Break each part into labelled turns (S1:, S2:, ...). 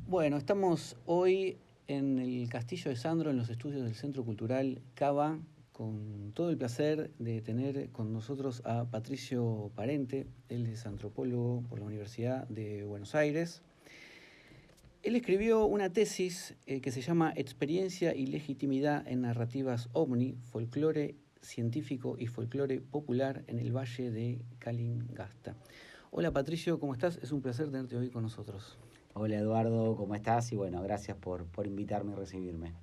S1: Bueno, estamos hoy en el Castillo de Sandro, en los estudios del Centro Cultural Cava, con todo el placer de tener con nosotros a Patricio Parente. Él es antropólogo por la Universidad de Buenos Aires. Él escribió una tesis que se llama Experiencia y legitimidad en narrativas ovni, folclore científico y folclore popular en el Valle de Calingasta. Hola Patricio, ¿cómo estás? Es un placer tenerte hoy con nosotros.
S2: Hola Eduardo, ¿cómo estás? Y bueno, gracias por invitarme y recibirme.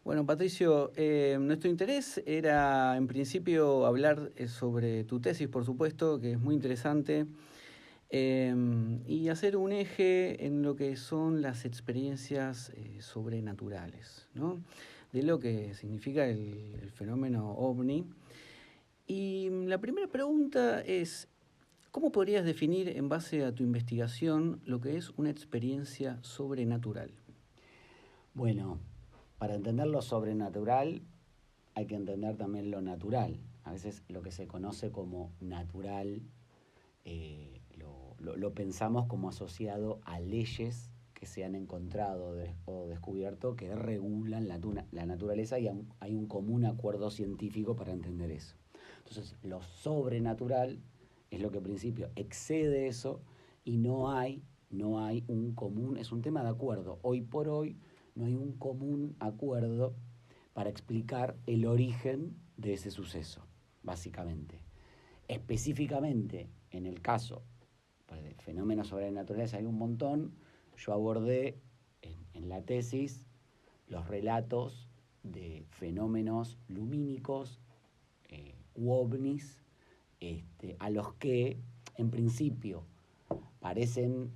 S1: Bueno, Patricio, nuestro interés era en principio hablar sobre tu tesis, por supuesto, que es muy interesante, y hacer un eje en lo que son las experiencias sobrenaturales, ¿no? De lo que significa el fenómeno ovni. Y la primera pregunta es, ¿cómo podrías definir en base a tu investigación lo que es una experiencia sobrenatural?
S2: Bueno, para entender lo sobrenatural hay que entender también lo natural. A veces lo que se conoce como natural lo pensamos como asociado a leyes que se han encontrado o descubierto que regulan la naturaleza, y hay un común acuerdo científico para entender eso. Entonces, lo sobrenatural es lo que en principio excede eso y no hay un común, es un tema de acuerdo. Hoy por hoy no hay un común acuerdo para explicar el origen de ese suceso, básicamente. Específicamente, en el caso de fenómenos sobrenaturales hay un montón. Yo abordé en la tesis los relatos de fenómenos lumínicos u ovnis, a los que en principio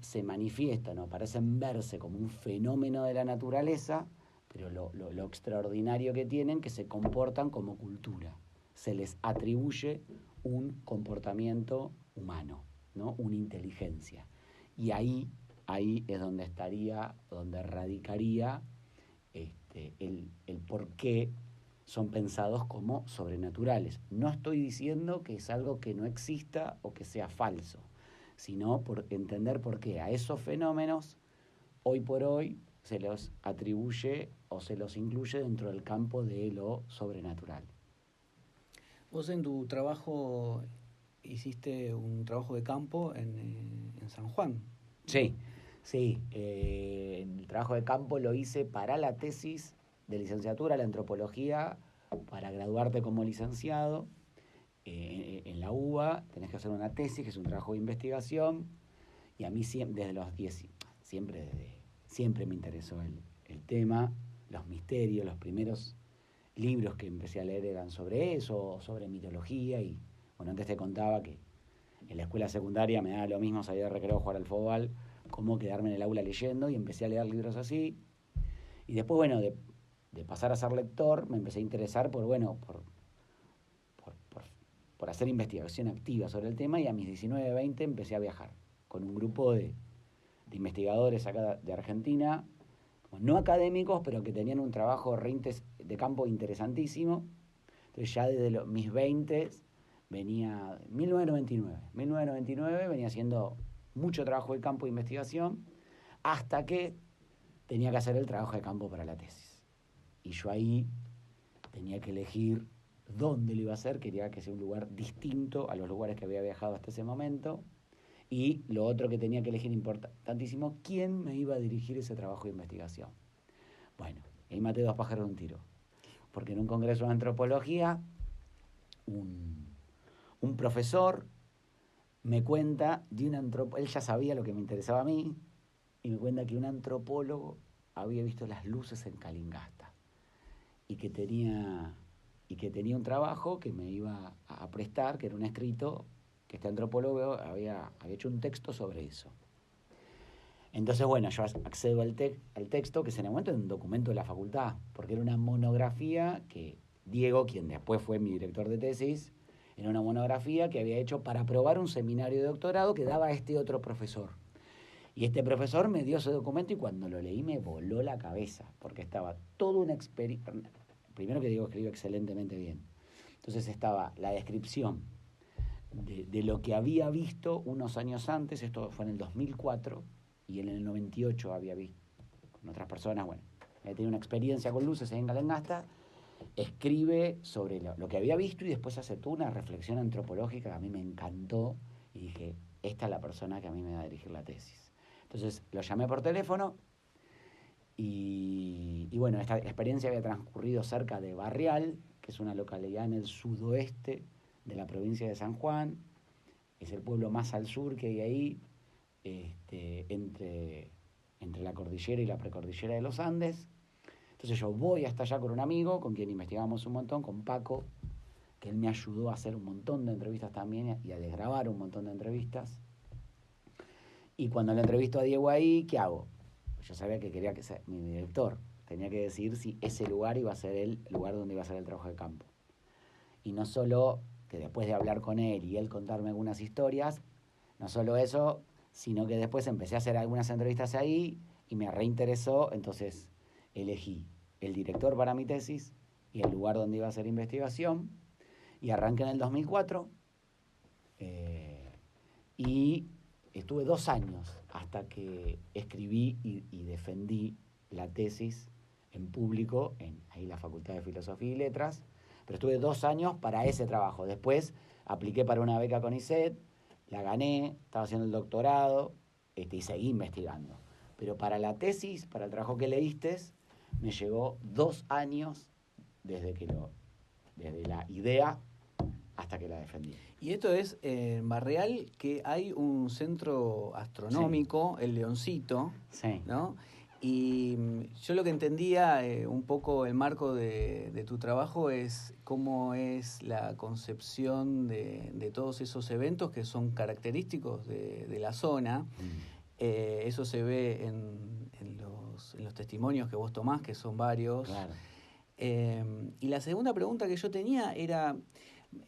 S2: se manifiestan o parecen verse como un fenómeno de la naturaleza, pero lo extraordinario que tienen, que se comportan como cultura. Se les atribuye un comportamiento humano, ¿no? Una inteligencia. Y ahí es donde radicaría el por qué son pensados como sobrenaturales. No estoy diciendo que es algo que no exista o que sea falso, sino por entender por qué a esos fenómenos hoy por hoy se los atribuye o se los incluye dentro del campo de lo sobrenatural.
S1: Vos en tu trabajo hiciste un trabajo de campo en San Juan.
S2: Sí, sí. El trabajo de campo lo hice para la tesis de licenciatura, la antropología, para graduarte como licenciado. En la UBA tenés que hacer una tesis, que es un trabajo de investigación, y a mí desde los 10, siempre me interesó el tema, los misterios. Los primeros libros que empecé a leer eran sobre eso, sobre mitología, y bueno, antes te contaba que en la escuela secundaria me daba lo mismo salir de recreo, jugar al fútbol, como quedarme en el aula leyendo, y empecé a leer libros así. Y después, bueno, de pasar a ser lector, me empecé a interesar por hacer investigación activa sobre el tema, y a mis 19, 20 empecé a viajar con un grupo de investigadores acá de Argentina, no académicos, pero que tenían un trabajo de campo interesantísimo. Entonces ya desde mis 20 venía, 1999 venía haciendo mucho trabajo de campo de investigación, hasta que tenía que hacer el trabajo de campo para la tesis. Y yo ahí tenía que elegir dónde lo iba a hacer. Quería que sea un lugar distinto a los lugares que había viajado hasta ese momento. Y lo otro que tenía que elegir, importantísimo, quién me iba a dirigir ese trabajo de investigación. Bueno, ahí maté dos pájaros de un tiro. Porque en un congreso de antropología, un profesor me cuenta de un antropólogo. Él ya sabía lo que me interesaba a mí, y me cuenta que un antropólogo había visto las luces en Calingasta y que tenía un trabajo que me iba a prestar, que era un escrito, que este antropólogo había hecho un texto sobre eso. Entonces, bueno, yo accedo al texto, que en el momento era un documento de la facultad, porque era una monografía que Diego, quien después fue mi director de tesis, era una monografía que había hecho para aprobar un seminario de doctorado que daba este otro profesor. Y este profesor me dio ese documento, y cuando lo leí me voló la cabeza, porque estaba toda una experiencia. Primero, que Diego escribió excelentemente bien. Entonces estaba la descripción de lo que había visto unos años antes. Esto fue en el 2004, y en el 98 había visto con otras personas, bueno, había tenido una experiencia con luces en Galengasta, escribe sobre lo que había visto y después hace toda una reflexión antropológica que a mí me encantó y dije, esta es la persona que a mí me va a dirigir la tesis. Entonces lo llamé por teléfono y bueno, esta experiencia había transcurrido cerca de Barrial, que es una localidad en el sudoeste de la provincia de San Juan, es el pueblo más al sur que hay ahí, entre la cordillera y la precordillera de los Andes. Entonces yo voy hasta allá con un amigo, con quien investigamos un montón, con Paco, que él me ayudó a hacer un montón de entrevistas también y a desgrabar un montón de entrevistas. Y cuando le entrevisto a Diego ahí, ¿qué hago? Yo sabía que quería que sea mi director. Tenía que decidir si ese lugar iba a ser el lugar donde iba a ser el trabajo de campo. Y no solo que después de hablar con él y él contarme algunas historias, no solo eso, sino que después empecé a hacer algunas entrevistas ahí y me reinteresó, entonces elegí el director para mi tesis y el lugar donde iba a hacer investigación y arranqué en el 2004 y estuve 2 años hasta que escribí y defendí la tesis en público en ahí la Facultad de Filosofía y Letras, pero estuve 2 años para ese trabajo. Después apliqué para una beca con ISET, la gané, estaba haciendo el doctorado y seguí investigando. Pero para la tesis, para el trabajo que leíste, me llevó 2 años desde la idea hasta que la defendí.
S1: Y esto es en Barreal, que hay un centro astronómico, el Leoncito,
S2: Sí.
S1: ¿no? Y yo lo que entendía, un poco el marco de tu trabajo es cómo es la concepción de todos esos eventos que son característicos de la zona. Eso se ve en los testimonios que vos tomás, que son varios.
S2: Claro.
S1: Y la segunda pregunta que yo tenía era,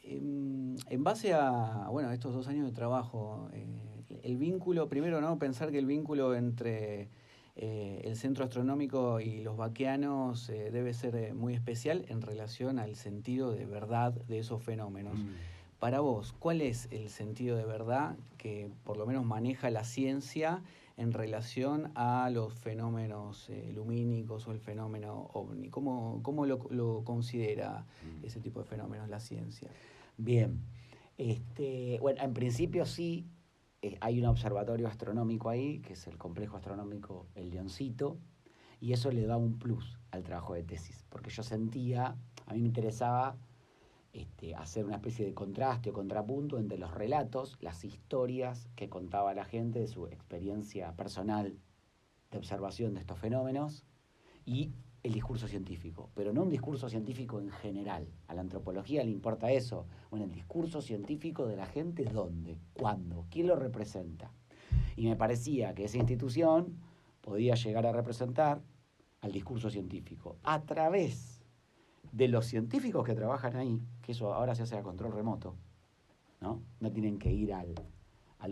S1: en base a estos 2 años de trabajo, el vínculo, primero, ¿no? Pensar que el vínculo entre el centro astronómico y los vaqueanos debe ser muy especial en relación al sentido de verdad de esos fenómenos. Para vos, ¿cuál es el sentido de verdad que por lo menos maneja la ciencia en relación a los fenómenos lumínicos o el fenómeno ovni? ¿Cómo lo considera ese tipo de fenómenos la ciencia?
S2: Bien. Bueno, en principio sí, hay un observatorio astronómico ahí, que es el complejo astronómico El Leoncito, y eso le da un plus al trabajo de tesis, porque yo sentía, a mí me interesaba hacer una especie de contraste o contrapunto entre los relatos, las historias que contaba la gente de su experiencia personal de observación de estos fenómenos y el discurso científico, pero no un discurso científico en general. A la antropología le importa eso. Bueno, el discurso científico de la gente, ¿dónde? ¿Cuándo? ¿Quién lo representa? Y me parecía que esa institución podía llegar a representar al discurso científico a través de los científicos que trabajan ahí, que eso ahora se hace a control remoto, ¿no? No tienen que ir al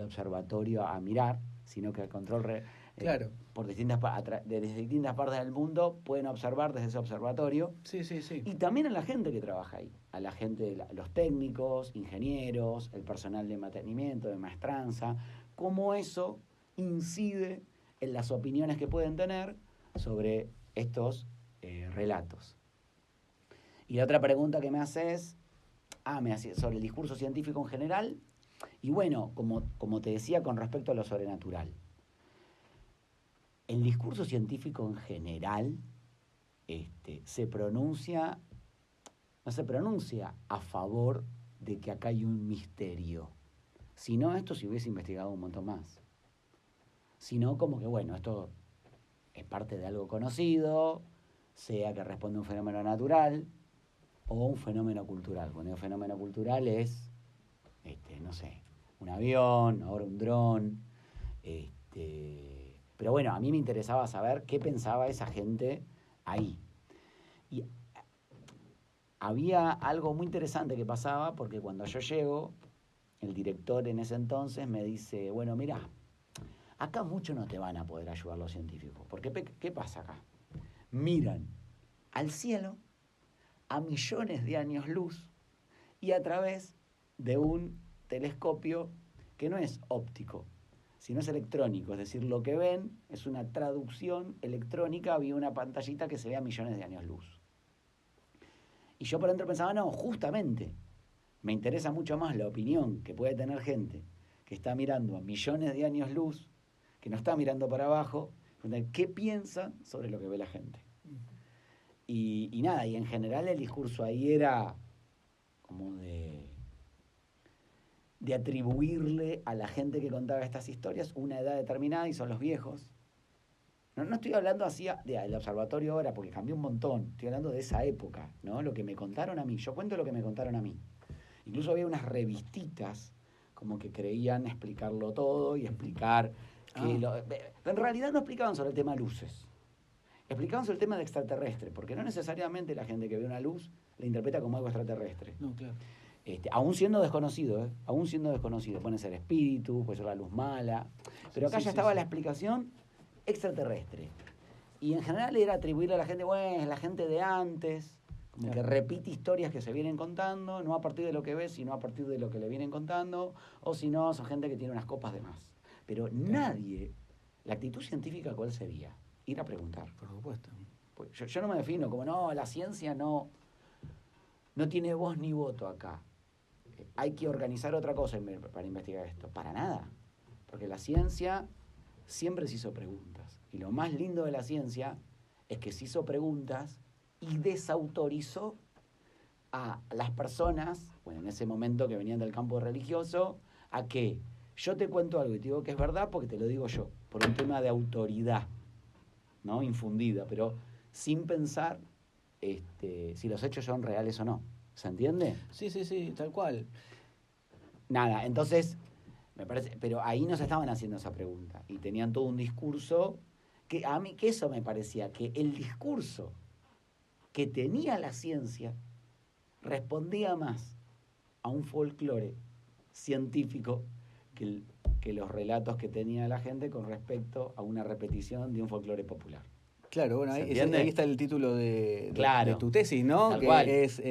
S2: observatorio a mirar, sino que al control
S1: claro.
S2: desde distintas partes del mundo pueden observar desde ese observatorio.
S1: Sí.
S2: Y también a la gente que trabaja ahí, a la gente, los técnicos, ingenieros, el personal de mantenimiento, de maestranza, cómo eso incide en las opiniones que pueden tener sobre estos relatos. Y la otra pregunta que me hace es, sobre el discurso científico en general, y bueno, como te decía con respecto a lo sobrenatural. El discurso científico en general no se pronuncia a favor de que acá hay un misterio. Si no, esto se hubiese investigado un montón más. Sino como que, bueno, esto es parte de algo conocido, sea que responde a un fenómeno natural o un fenómeno cultural. Bueno, el fenómeno cultural es, no sé, un avión, ahora un dron, pero bueno, a mí me interesaba saber qué pensaba esa gente ahí. Y había algo muy interesante que pasaba, porque cuando yo llego, el director en ese entonces me dice, bueno, mirá, acá mucho no te van a poder ayudar los científicos, porque ¿qué pasa acá? Miran al cielo a millones de años luz y a través de un telescopio que no es óptico, sino es electrónico. Es decir, lo que ven es una traducción electrónica, había una pantallita que se ve a millones de años luz. Y yo por dentro pensaba, no, justamente, me interesa mucho más la opinión que puede tener gente que está mirando a millones de años luz, que no está mirando para abajo, qué piensan sobre lo que ve la gente. Y nada, y en general el discurso ahí era como de atribuirle a la gente que contaba estas historias una edad determinada, y son los viejos. No estoy hablando así del observatorio ahora, porque cambió un montón. Estoy hablando de esa época, ¿no? Lo que me contaron a mí. Yo cuento lo que me contaron a mí. Incluso había unas revistitas como que creían explicarlo todo y explicar que... en realidad no explicaban sobre el tema luces. Explicaban sobre el tema de extraterrestre, porque no necesariamente la gente que ve una luz la interpreta como algo extraterrestre.
S1: No, claro.
S2: Aún siendo desconocido, aún siendo desconocido. Puede ser espíritu, puede ser la luz mala. Pero acá ya estaba la explicación extraterrestre. Y en general era atribuirle a la gente, bueno, es la gente de antes, como que repite historias que se vienen contando, no a partir de lo que ves, sino a partir de lo que le vienen contando, o si no, son gente que tiene unas copas de más. Pero nadie, la actitud científica, ¿cuál sería? Ir a preguntar.
S1: Por supuesto.
S2: Pues yo no me defino como, no, la ciencia no tiene voz ni voto acá. Hay que organizar otra cosa para investigar esto. Para nada. Porque la ciencia siempre se hizo preguntas. Y lo más lindo de la ciencia es que se hizo preguntas y desautorizó a las personas, bueno, en ese momento que venían del campo religioso, a que yo te cuento algo y te digo que es verdad porque te lo digo yo, por un tema de autoridad, ¿no? Infundida, pero sin pensar si los hechos son reales o no. ¿Se entiende?
S1: Sí, tal cual.
S2: Nada, entonces, me parece, pero ahí nos estaban haciendo esa pregunta y tenían todo un discurso que a mí, que eso me parecía, que el discurso que tenía la ciencia respondía más a un folclore científico que los relatos que tenía la gente con respecto a una repetición de un folclore popular.
S1: Claro, bueno, ahí está el título de tu tesis, ¿no?
S2: Tal
S1: que
S2: cual.
S1: Es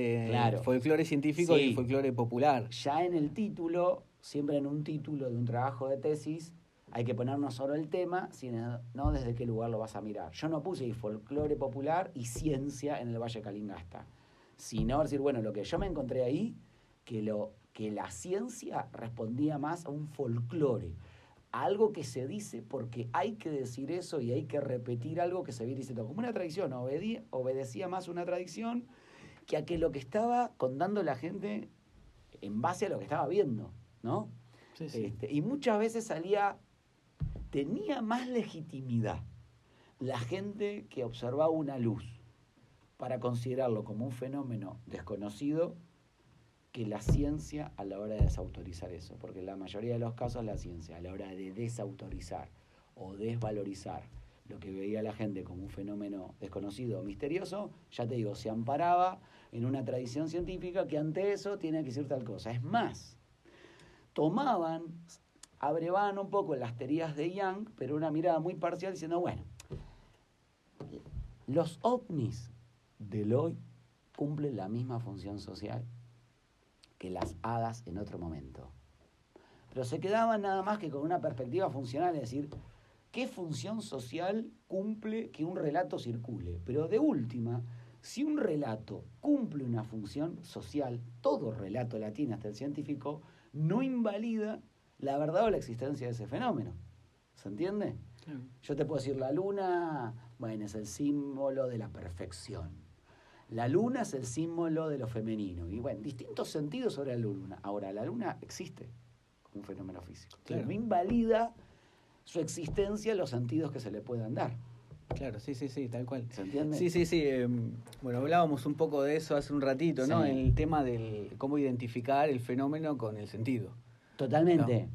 S1: folclore científico y folclore popular.
S2: Ya en el título, siempre en un título de un trabajo de tesis, hay que poner no solo el tema, sino desde qué lugar lo vas a mirar. Yo no puse folclore popular y ciencia en el Valle Calingasta, sino decir, bueno, lo que yo me encontré ahí, que la ciencia respondía más a un folclore, algo que se dice porque hay que decir eso y hay que repetir algo que se viene diciendo como una tradición. Obedecía más una tradición que a que lo que estaba contando la gente en base a lo que estaba viendo, ¿no?
S1: Sí.
S2: Y muchas veces tenía más legitimidad la gente que observaba una luz para considerarlo como un fenómeno desconocido que la ciencia a la hora de desautorizar eso, porque en la mayoría de los casos la ciencia a la hora de desautorizar o desvalorizar lo que veía la gente como un fenómeno desconocido o misterioso, ya te digo, se amparaba en una tradición científica que ante eso tiene que decir tal cosa. Es más, abrevaban un poco las teorías de Young, pero una mirada muy parcial diciendo, bueno, los ovnis del hoy cumplen la misma función social que las hadas en otro momento. Pero se quedaban nada más que con una perspectiva funcional, es decir, ¿qué función social cumple que un relato circule? Pero de última, si un relato cumple una función social, todo relato la tiene hasta el científico, no invalida la verdad o la existencia de ese fenómeno. ¿Se entiende?
S1: Claro.
S2: Yo te puedo decir, la luna, bueno, es el símbolo de la perfección. La luna es el símbolo de lo femenino. Y bueno, distintos sentidos sobre la luna. Ahora, la luna existe como un fenómeno físico. Claro. No invalida su existencia los sentidos que se le puedan dar.
S1: Claro, sí, tal cual.
S2: ¿Se entiende?
S1: Sí. Bueno, hablábamos un poco de eso hace un ratito, ¿no?
S2: Sí.
S1: En el tema del cómo identificar el fenómeno con el sentido.
S2: Totalmente.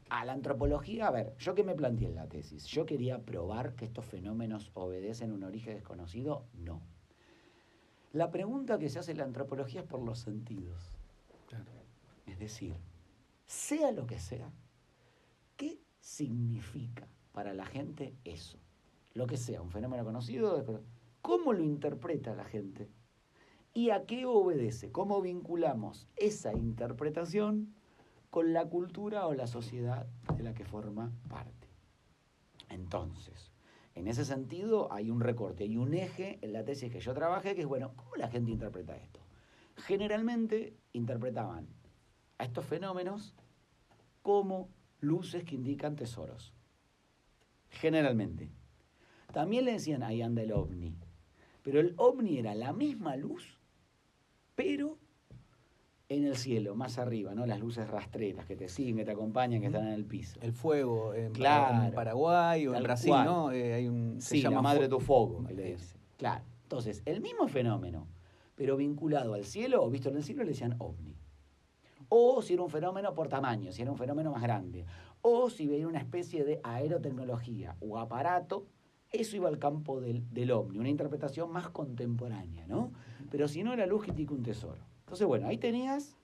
S2: A la antropología, a ver, yo que me planteé en la tesis, ¿yo quería probar que estos fenómenos obedecen a un origen desconocido? No. La pregunta que se hace en la antropología es por los sentidos.
S1: Claro.
S2: Es decir, sea lo que sea, ¿qué significa para la gente eso? Lo que sea, un fenómeno conocido, ¿cómo lo interpreta la gente? ¿Y a qué obedece? ¿Cómo vinculamos esa interpretación con la cultura o la sociedad de la que forma parte. Entonces, en ese sentido hay un recorte, hay un eje en la tesis que yo trabajé que es, bueno, ¿cómo la gente interpreta esto? Generalmente interpretaban a estos fenómenos como luces que indican tesoros. Generalmente. También le decían, ahí anda el ovni. Pero el ovni era la misma luz, pero en el cielo, más arriba, ¿no? Las luces rastreras que te siguen, que te acompañan, que están en el piso.
S1: El fuego en
S2: Claro,
S1: Paraguay o en Brasil,
S2: cual.
S1: ¿no? Hay se
S2: Sí,
S1: llama
S2: la madre tu fuego, que le
S1: Eso.
S2: dice. Claro. Entonces, el mismo fenómeno, pero vinculado al cielo o visto en el cielo, le decían ovni. O si era un fenómeno por tamaño, si era un fenómeno más grande. O si veía una especie de aerotecnología o aparato, eso iba al campo del ovni, una interpretación más contemporánea, ¿no? Pero si no, era luz que indica un tesoro. Entonces, bueno, ahí tenías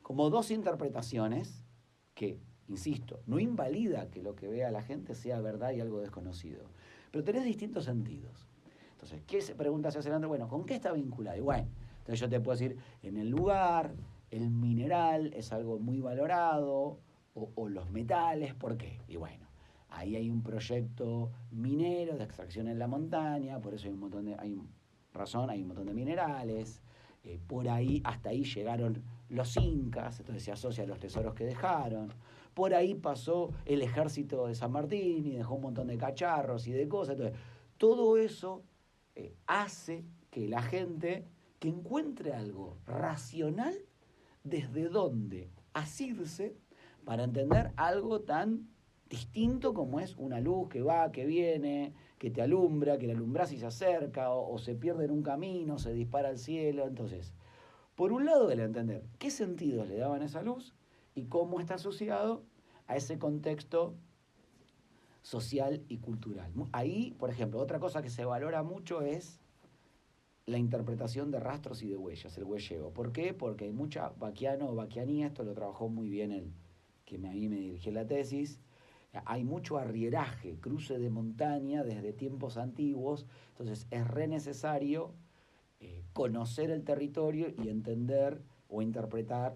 S2: como dos interpretaciones que, insisto, no invalida que lo que vea la gente sea verdad y algo desconocido, pero tenés distintos sentidos. Entonces, ¿qué pregunta se hace Leandro? Bueno, ¿con qué está vinculado? Y bueno, entonces yo te puedo decir, en el lugar, el mineral es algo muy valorado, o los metales, ¿por qué? Y bueno, ahí hay un proyecto minero de extracción en la montaña, por eso hay un montón de, hay un montón de minerales, por ahí, hasta ahí llegaron los incas, entonces se asocia a los tesoros que dejaron. Por ahí pasó el ejército de San Martín y dejó un montón de cacharros y de cosas. Entonces, todo eso hace que la gente que encuentre algo racional desde donde asirse para entender algo tan distinto como es una luz que va, que viene, que te alumbra, que la alumbras y se acerca, o se pierde en un camino, se dispara al cielo. Entonces, por un lado, el entender qué sentidos le daban a esa luz y cómo está asociado a ese contexto social y cultural. Ahí, por ejemplo, otra cosa que se valora mucho es la interpretación de rastros y de huellas, el huelleo. ¿Por qué? Porque hay mucha Baquiano o Baquianía, esto lo trabajó muy bien él, que a mí me dirigió la tesis. Hay mucho arrieraje, cruce de montaña desde tiempos antiguos, entonces es re necesario conocer el territorio y entender o interpretar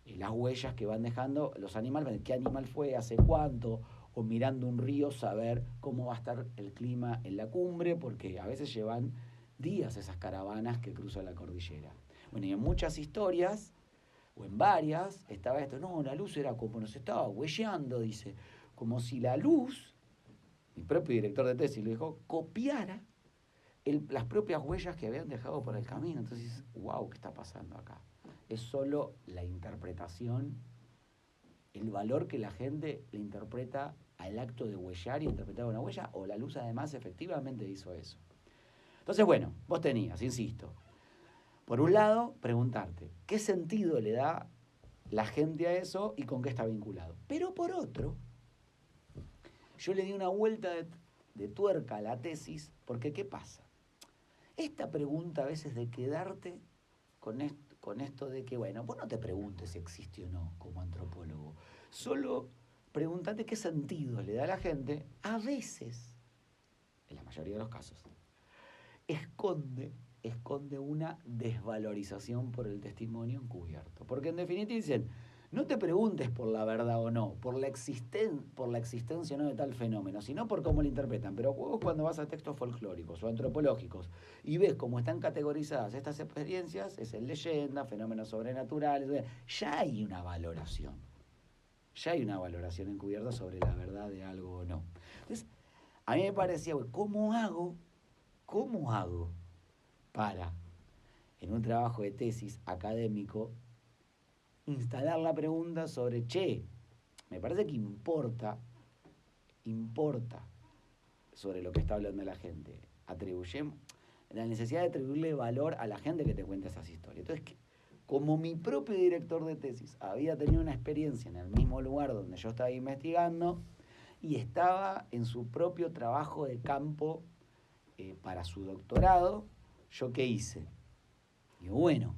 S2: las huellas que van dejando los animales, qué animal fue, hace cuánto, o mirando un río saber cómo va a estar el clima en la cumbre, porque a veces llevan días esas caravanas que cruzan la cordillera. Bueno, y en muchas historias, o en varias, estaba esto, no, la luz era como nos estaba huelleando, dice, como si la luz, mi propio director de tesis lo dijo, copiara las propias huellas que habían dejado por el camino. Entonces, wow, ¿qué está pasando acá? Es solo la interpretación, el valor que la gente le interpreta al acto de huellar y interpretar una huella, o la luz además efectivamente hizo eso. Entonces, bueno, vos tenías, insisto, por un lado, preguntarte, ¿qué sentido le da la gente a eso y con qué está vinculado? Pero por otro, yo le di una vuelta de tuerca a la tesis, porque ¿qué pasa? Esta pregunta a veces de quedarte con esto de que, bueno, vos no te preguntes si existe o no como antropólogo, solo pregúntate qué sentido le da a la gente, a veces, en la mayoría de los casos, esconde una desvalorización por el testimonio encubierto. Porque en definitiva dicen, no te preguntes por la verdad o no, por la existencia o no de tal fenómeno, sino por cómo lo interpretan. Pero vos cuando vas a textos folclóricos o antropológicos y ves cómo están categorizadas estas experiencias, es en leyenda, fenómenos sobrenaturales, ya hay una valoración. Ya hay una valoración encubierta sobre la verdad de algo o no. Entonces, a mí me parecía, ¿cómo hago para, en un trabajo de tesis académico, instalar la pregunta sobre, me parece que importa sobre lo que está hablando la gente. Atribuyemos la necesidad de atribuirle valor a la gente que te cuenta esas historias. Entonces, como mi propio director de tesis había tenido una experiencia en el mismo lugar donde yo estaba investigando y estaba en su propio trabajo de campo para su doctorado, ¿yo qué hice? Digo, bueno,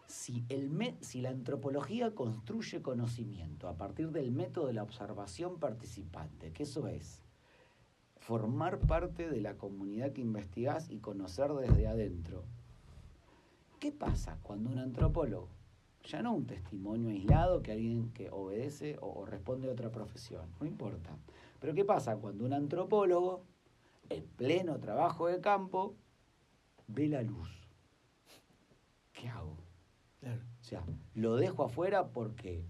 S2: si la antropología construye conocimiento a partir del método de la observación participante, que eso es formar parte de la comunidad que investigás y conocer desde adentro, ¿qué pasa cuando un antropólogo Ya no un testimonio aislado que alguien que obedece o responde a otra profesión, no importa. Pero ¿qué pasa cuando un antropólogo, en pleno trabajo de campo, ve la luz? ¿Qué hago?
S1: Claro.
S2: O sea, lo dejo afuera porque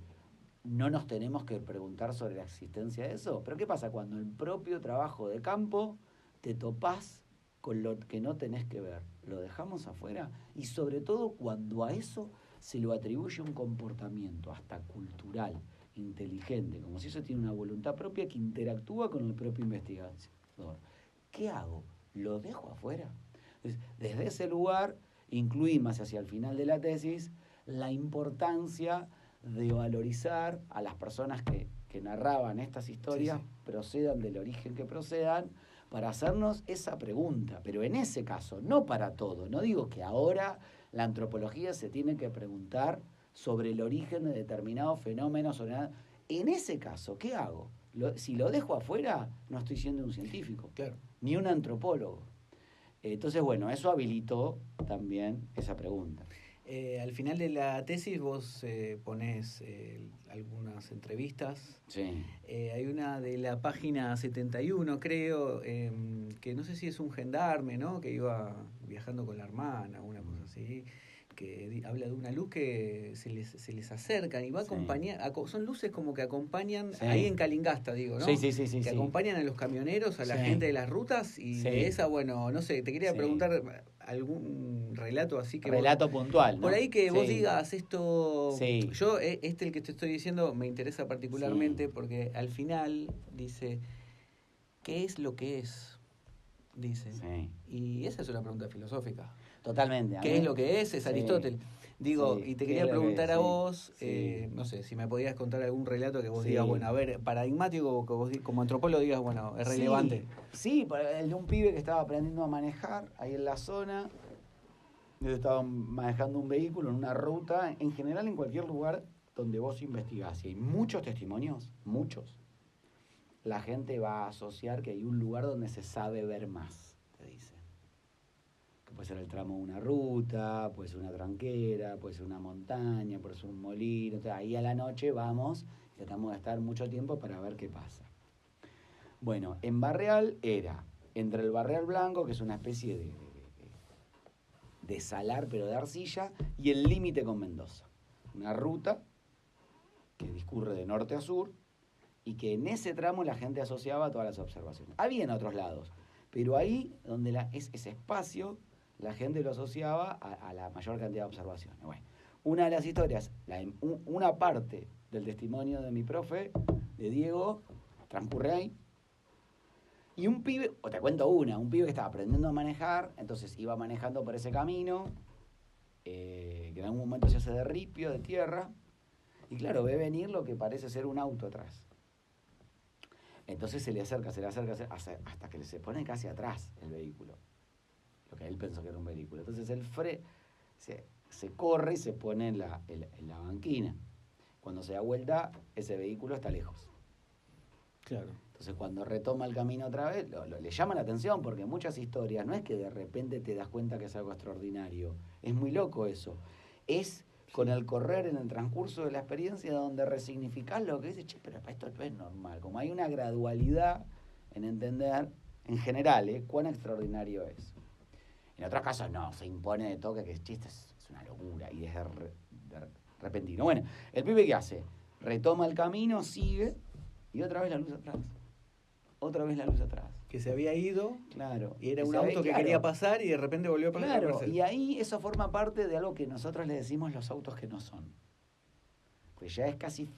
S2: no nos tenemos que preguntar sobre la existencia de eso. Pero ¿qué pasa cuando en el propio trabajo de campo te topás con lo que no tenés que ver? ¿Lo dejamos afuera? Y sobre todo cuando a eso se lo atribuye un comportamiento hasta cultural, inteligente, como si eso tiene una voluntad propia que interactúa con el propio investigador. ¿Qué hago? ¿Lo dejo afuera? Entonces, desde ese lugar incluimos hacia el final de la tesis la importancia de valorizar a las personas que narraban estas historias,
S1: Sí.
S2: procedan del origen que procedan, para hacernos esa pregunta. Pero en ese caso, no para todo. No digo que ahora la antropología se tiene que preguntar sobre el origen de determinados fenómenos. En ese caso, ¿qué hago? Si lo dejo afuera, no estoy siendo un científico,
S1: Claro.
S2: ni un antropólogo. Entonces, bueno, eso habilitó también esa pregunta.
S1: Al final de la tesis vos ponés algunas entrevistas.
S2: Sí.
S1: Hay una de la página 71, creo, que no sé si es un gendarme, ¿no? Que iba viajando con la hermana, una cosa así, que habla de una luz que se les acerca y va a
S2: Sí.
S1: acompañar, son luces como que acompañan,
S2: Sí.
S1: ahí en Calingasta, digo, ¿no?
S2: Sí,
S1: Que acompañan a los camioneros, a la
S2: Sí.
S1: gente de las rutas, y
S2: Sí.
S1: de esa, bueno, no sé, te quería
S2: Sí.
S1: preguntar algún relato así que
S2: Relato
S1: vos,
S2: puntual, ¿no?
S1: por ahí que vos
S2: Sí.
S1: digas esto.
S2: Sí.
S1: Yo, el que te estoy diciendo, me interesa particularmente porque al final dice, ¿qué es lo que es? Dice.
S2: Sí.
S1: Y esa es una pregunta filosófica.
S2: Totalmente.
S1: ¿Qué es lo que es? Es
S2: Sí.
S1: Aristóteles. Digo,
S2: Sí.
S1: y te
S2: ¿Qué
S1: quería
S2: es lo que
S1: preguntar
S2: es?
S1: a
S2: Sí.
S1: vos,
S2: Sí.
S1: no sé, si me podías contar algún relato que vos
S2: Sí.
S1: digas, bueno, a ver, paradigmático, que vos como antropólogo digas, bueno, es relevante.
S2: Sí, el de un pibe que estaba aprendiendo a manejar ahí en la zona. Yo estaba manejando un vehículo en una ruta, en general en cualquier lugar donde vos investigás, y hay muchos testimonios, muchos, la gente va a asociar que hay un lugar donde se sabe ver más, te dice. Que puede ser el tramo de una ruta, puede ser una tranquera, puede ser una montaña, puede ser un molino. Entonces, ahí a la noche vamos y tratamos de estar mucho tiempo para ver qué pasa. Bueno, en Barreal era entre el Barreal Blanco, que es una especie de salar pero de arcilla, y el límite con Mendoza. Una ruta que discurre de norte a sur y que en ese tramo la gente asociaba a todas las observaciones. Había en otros lados, pero ahí donde es ese espacio, la gente lo asociaba a la mayor cantidad de observaciones. Bueno, una de las historias, una parte del testimonio de mi profe, de Diego, transcurre ahí. Y un pibe, o te cuento un pibe que estaba aprendiendo a manejar, entonces iba manejando por ese camino, que en algún momento se hace de ripio, de tierra, y claro, ve venir lo que parece ser un auto atrás. Entonces se le acerca, hasta que se pone casi atrás el vehículo, lo que él pensó que era un vehículo. Entonces él se corre y se pone en la banquina. Cuando se da vuelta, ese vehículo está lejos.
S1: Claro.
S2: Entonces cuando retoma el camino otra vez, le llama la atención, porque muchas historias no es que de repente te das cuenta que es algo extraordinario. Es muy loco eso. Es con el correr en el transcurso de la experiencia donde resignificás lo que dices, che, pero esto no es normal. Como hay una gradualidad en entender, en general, cuán extraordinario es. En otros casos no, se impone de toque que chiste es una locura y es de repentino. Bueno, el pibe ¿qué hace? Retoma el camino, sigue y otra vez la luz atrás. Otra vez la luz atrás.
S1: Que se había ido.
S2: Claro.
S1: Y era un auto que quería pasar y de repente volvió a pasar.
S2: Claro, y ahí eso forma parte de algo que nosotros le decimos los autos que no son. Pues ya es casi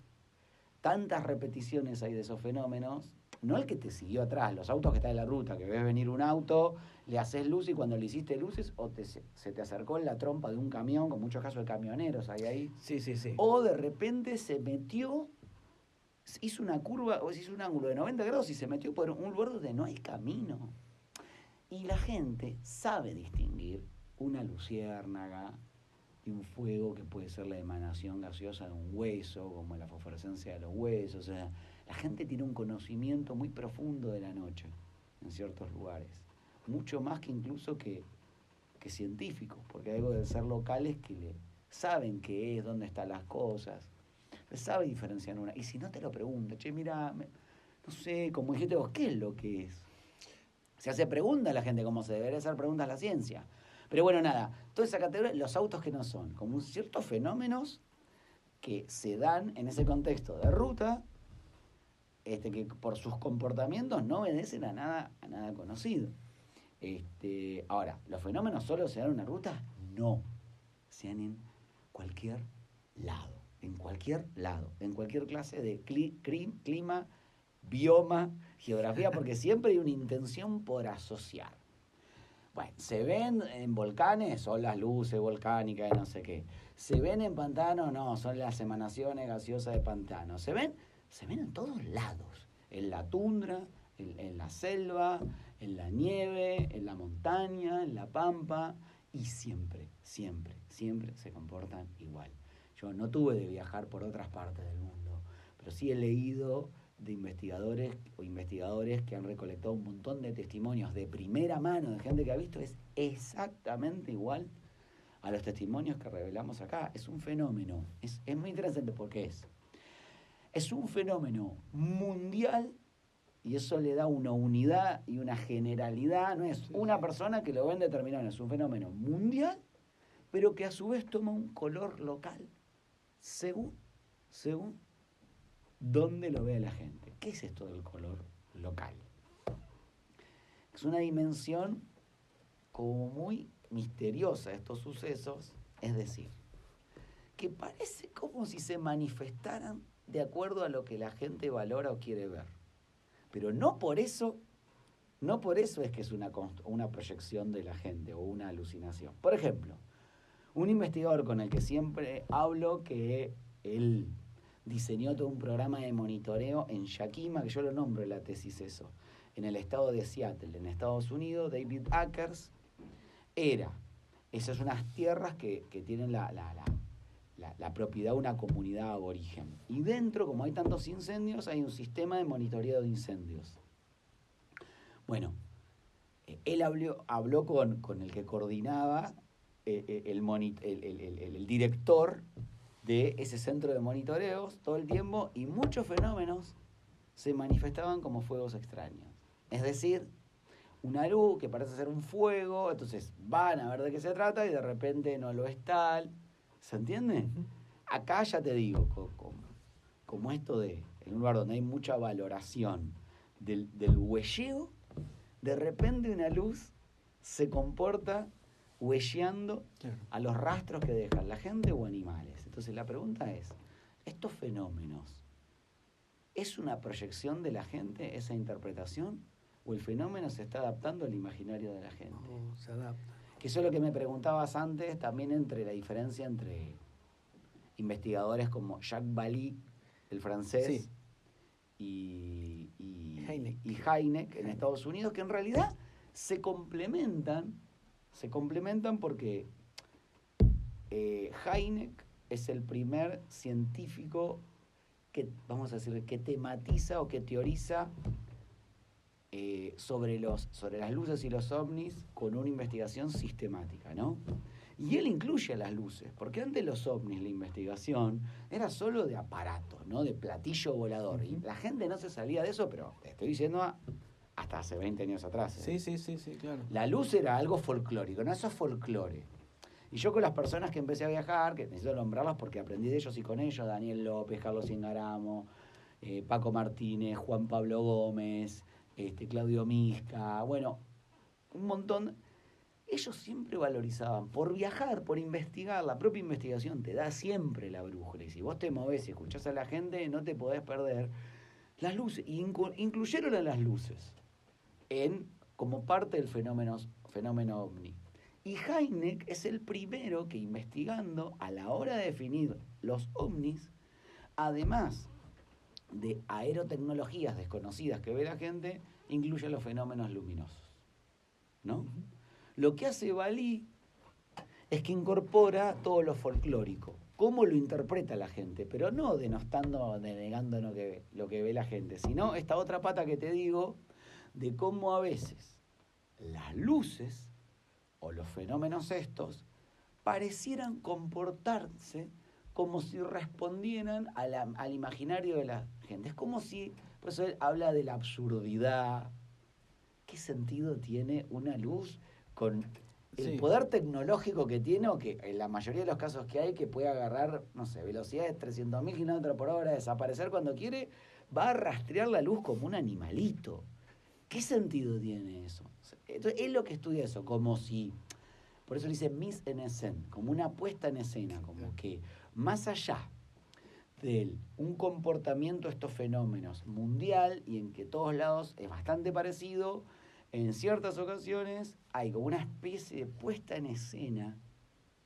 S2: tantas repeticiones hay de esos fenómenos, no el que te siguió atrás, los autos que están en la ruta, que ves venir un auto, le haces luz y cuando le hiciste luces, o se te acercó en la trompa de un camión, con muchos casos de camioneros hay ahí.
S1: Sí.
S2: O de repente se metió, hizo una curva, o hizo un ángulo de 90 grados y se metió por un lugar donde no hay camino. Y la gente sabe distinguir una luciérnaga de un fuego que puede ser la emanación gaseosa de un hueso, como la fosforescencia de los huesos. O sea, la gente tiene un conocimiento muy profundo de la noche en ciertos lugares. Mucho más que incluso que científicos, porque hay algo de ser locales que saben qué es, dónde están las cosas, sabe diferenciar una. Y si no te lo pregunta, che, mira, no sé, como dijiste vos, ¿qué es lo que es? Se hace pregunta a la gente como se debería hacer preguntas a la ciencia. Pero bueno, nada, toda esa categoría, los autos que no son, como ciertos fenómenos que se dan en ese contexto de ruta, que por sus comportamientos no obedecen a nada conocido. Ahora, ¿los fenómenos solo se dan en una ruta? No. Se dan en cualquier lado. En cualquier lado. En cualquier clase de clima, bioma, geografía, porque siempre hay una intención por asociar. Bueno, se ven en volcanes, son las luces volcánicas y no sé qué. Se ven en pantanos, no, son las emanaciones gaseosas de pantano. Se ven en todos lados. En la tundra, en la selva, en la nieve, en la montaña, en la pampa. Y siempre se comportan igual. Yo no tuve de viajar por otras partes del mundo, pero sí he leído de investigadores que han recolectado un montón de testimonios de primera mano de gente que ha visto. Es exactamente igual a los testimonios que revelamos acá. Es un fenómeno, es muy interesante porque es un fenómeno mundial y eso le da una unidad y una generalidad. No es una persona que lo ven determinado, es un fenómeno mundial, pero que a su vez toma un color local según dónde lo ve la gente. ¿Qué es esto del color local? Es una dimensión como muy misteriosa de estos sucesos, es decir, que parece como si se manifestaran de acuerdo a lo que la gente valora o quiere ver. Pero no por eso es que es una proyección de la gente o una alucinación. Por ejemplo, un investigador con el que siempre hablo, que él diseñó todo un programa de monitoreo en Yakima, que yo lo nombro en la tesis eso, en el estado de Seattle, en Estados Unidos. David Akers esas son unas tierras que tienen la propiedad de una comunidad aborigen. Y dentro, como hay tantos incendios, hay un sistema de monitoreo de incendios. Bueno, él habló con el que coordinaba el director de ese centro de monitoreos todo el tiempo, y muchos fenómenos se manifestaban como fuegos extraños. Es decir, una luz que parece ser un fuego, entonces van a ver de qué se trata y de repente no lo es tal. ¿Se entiende? Acá ya te digo, como esto en un lugar donde hay mucha valoración del huelleo, de repente una luz se comporta huelleando a los rastros que dejan la gente o animales. Entonces la pregunta es, ¿estos fenómenos es una proyección de la gente, esa interpretación, o el fenómeno se está adaptando al imaginario de la gente?
S1: Se adapta.
S2: Que eso es lo que me preguntabas antes, también entre la diferencia entre investigadores como Jacques Vallée, el francés, y Hynek en Estados Unidos, que en realidad se complementan porque Hynek es el primer científico que, vamos a decir, que tematiza o que teoriza sobre las luces y los ovnis con una investigación sistemática, ¿no? Y él incluye a las luces, porque antes los ovnis, la investigación, era solo de aparatos, ¿no? De platillo volador. Y la gente no se salía de eso, pero te estoy diciendo hasta hace 20 años atrás.
S1: Sí, claro.
S2: La luz era algo folclórico, no, eso es folclore. Y yo con las personas que empecé a viajar, que necesito nombrarlas porque aprendí de ellos y con ellos, Daniel López, Carlos Ingaramo, Paco Martínez, Juan Pablo Gómez, Claudio Misca, bueno, un montón. Ellos siempre valorizaban, por viajar, por investigar, la propia investigación te da siempre la brújula. Y si vos te movés y escuchás a la gente, no te podés perder las luces. Incluyeron a las luces como parte del fenómeno ovni. Y Hynek es el primero que, investigando a la hora de definir los ovnis, además de aerotecnologías desconocidas que ve la gente, incluye los fenómenos luminosos, ¿no? Lo que hace Vallée es que incorpora todo lo folclórico, cómo lo interpreta la gente, pero no denostando, denegando lo que ve la gente, sino esta otra pata que te digo, de cómo a veces las luces o los fenómenos estos parecieran comportarse como si respondieran al imaginario de la gente. Es como si, por eso él habla de la absurdidad. ¿Qué sentido tiene una luz con el poder tecnológico que tiene, o que en la mayoría de los casos que hay, que puede agarrar, no sé, velocidades 300.000 kilómetros por hora, desaparecer cuando quiere, va a rastrear la luz como un animalito? ¿Qué sentido tiene eso? Entonces, él lo que estudia eso, como si, por eso le dice mise en scène, como una puesta en escena, como que más allá de un comportamiento de estos fenómenos mundial, y en que todos lados es bastante parecido, en ciertas ocasiones hay como una especie de puesta en escena,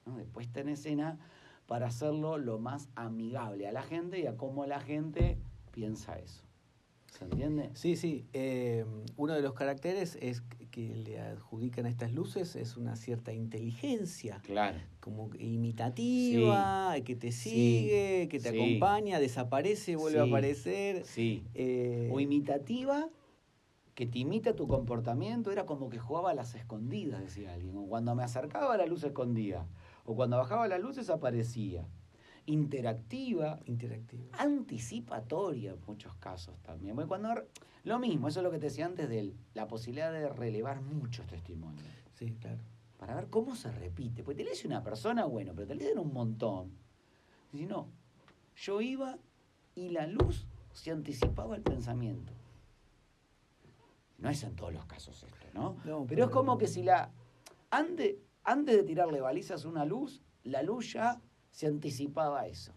S2: ¿no? De puesta en escena para hacerlo lo más amigable a la gente y a cómo la gente piensa eso. ¿Se entiende?
S1: Sí, sí. Uno de los caracteres es que le adjudican a estas luces es una cierta inteligencia.
S2: Claro.
S1: Como imitativa, que te sigue, que te acompaña, desaparece, vuelve a aparecer.
S2: Sí. O imitativa, que te imita tu comportamiento. Era como que jugaba a las escondidas, decía alguien. O cuando me acercaba, la luz se escondía. O cuando bajaba las luces, aparecía. Interactiva, anticipatoria en muchos casos también. Bueno, lo mismo, eso es lo que te decía antes de la posibilidad de relevar muchos testimonios.
S1: Sí, claro.
S2: Para ver cómo se repite. Porque te lo dice una persona, bueno, pero te lo dicen un montón. Y si no, yo iba y la luz se anticipaba el pensamiento. No es en todos los casos esto, ¿no? Pero es como que si antes de tirarle balizas a una luz, la luz ya se anticipaba eso,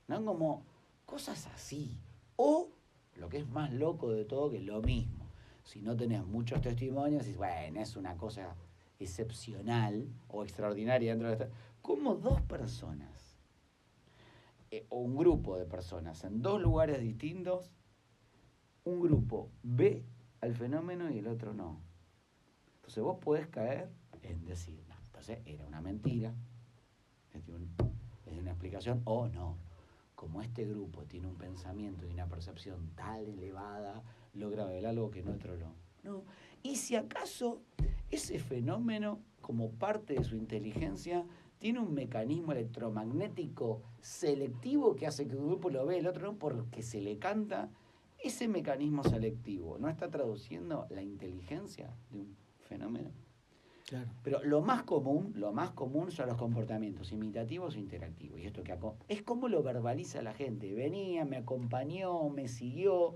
S2: ¿no? Como cosas así. O, lo que es más loco de todo, que es lo mismo. Si no tenés muchos testimonios, dices, bueno, es una cosa excepcional o extraordinaria dentro de esta. Como dos personas, o un grupo de personas en dos lugares distintos, un grupo ve al fenómeno y el otro no. Entonces vos podés caer en decir, no, entonces era una mentira, es una explicación, o no. Como este grupo tiene un pensamiento y una percepción tan elevada, logra ver algo que en otro no. Y si acaso ese fenómeno, como parte de su inteligencia, tiene un mecanismo electromagnético selectivo que hace que un grupo lo vea y el otro no, porque se le canta. Ese mecanismo selectivo no está traduciendo la inteligencia de un fenómeno.
S1: Claro.
S2: Pero lo más común son los comportamientos imitativos e interactivos. Y esto es como lo verbaliza la gente. Venía, me acompañó, me siguió.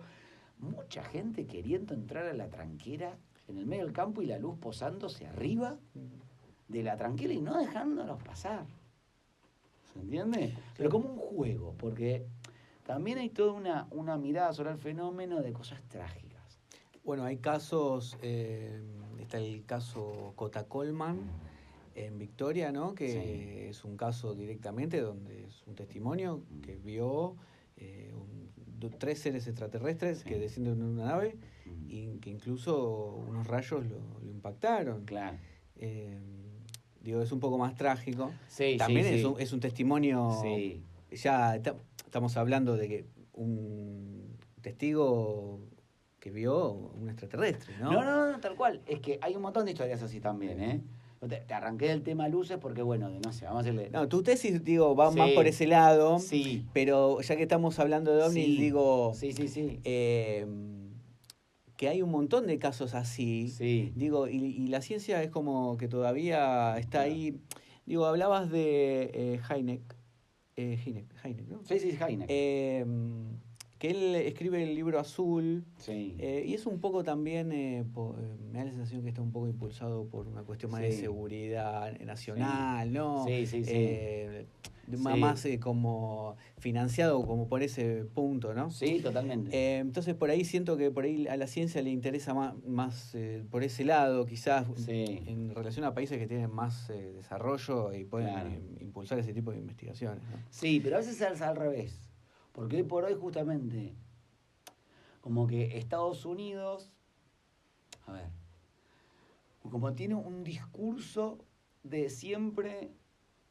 S2: Mucha gente queriendo entrar a la tranquera en el medio del campo y la luz posándose arriba de la tranquera y no dejándolos pasar. ¿Se entiende? Sí. Pero como un juego, porque también hay toda una mirada sobre el fenómeno de cosas trágicas.
S1: Bueno, hay casos, está el caso Cota Coleman en Victoria, ¿no? Que es un caso directamente donde es un testimonio que vio 3 seres extraterrestres que descienden en una nave y que incluso unos rayos lo impactaron.
S2: Claro.
S1: Es un poco más trágico.
S2: Sí,
S1: también es un testimonio.
S2: Sí.
S1: Ya estamos hablando de que un testigo que vio un extraterrestre, ¿no?
S2: No, tal cual. Es que hay un montón de historias así también, ¿eh? Te arranqué del tema luces porque, bueno, no sé, vamos a hacerle...
S1: No, tu tesis, va más por ese lado.
S2: Sí.
S1: Pero ya que estamos hablando de ovnis,
S2: Sí.
S1: Que hay un montón de casos así.
S2: Sí.
S1: Y la ciencia es como que todavía está ahí. Hablabas de Hynek, ¿no?
S2: Sí, Hynek.
S1: Que él escribe el libro Azul.
S2: Sí.
S1: Y es un poco también, me da la sensación que está un poco impulsado por una cuestión más de seguridad nacional, ¿no?
S2: Sí.
S1: Más como financiado como por ese punto, ¿no?
S2: Sí, totalmente.
S1: Entonces por ahí siento que por ahí a la ciencia le interesa más por ese lado, quizás en relación a países que tienen más desarrollo y pueden impulsar ese tipo de investigaciones, ¿no?
S2: Sí, pero a veces es al revés. Porque hoy por hoy justamente, como que Estados Unidos, como tiene un discurso de siempre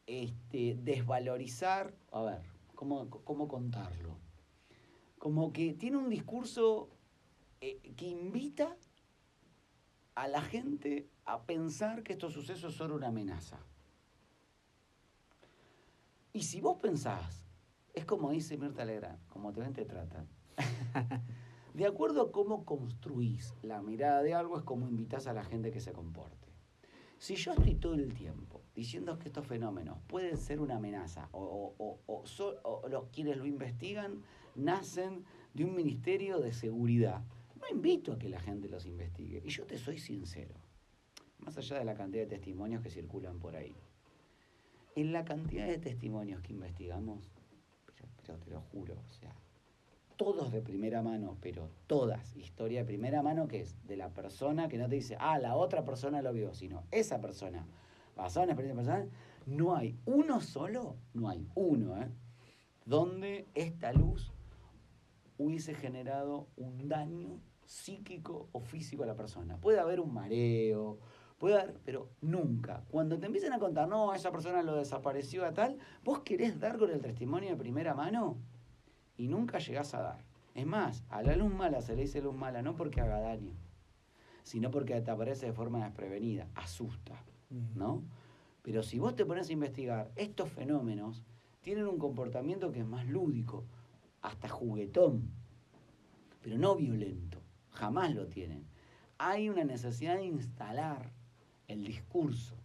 S2: desvalorizar, ¿cómo contarlo? Como que tiene un discurso que invita a la gente a pensar que estos sucesos son una amenaza. Y si vos pensás, es como dice Mirta Legrand, como te ven te tratan. De acuerdo a cómo construís la mirada de algo, es como invitás a la gente que se comporte. Si yo estoy todo el tiempo diciendo que estos fenómenos pueden ser una amenaza o los quienes lo investigan nacen de un ministerio de seguridad, no invito a que la gente los investigue. Y yo te soy sincero, más allá de la cantidad de testimonios que circulan por ahí. En la cantidad de testimonios que investigamos, pero te lo juro, o sea, todos de primera mano, pero todas, historia de primera mano, que es de la persona que no te dice, la otra persona lo vio, sino esa persona, basada en experiencia personal, no hay uno solo, no hay uno, donde esta luz hubiese generado un daño psíquico o físico a la persona. Puede haber un mareo, puede haber, pero nunca. Cuando te empiezan a contar, no, esa persona lo desapareció a tal, vos querés dar con el testimonio de primera mano y nunca llegás a dar. Es más, a la luz mala se le dice luz mala no porque haga daño, sino porque te aparece de forma desprevenida, asusta, ¿no? Pero si vos te pones a investigar, estos fenómenos tienen un comportamiento que es más lúdico, hasta juguetón, pero no violento, jamás lo tienen. Hay una necesidad de instalar el discurso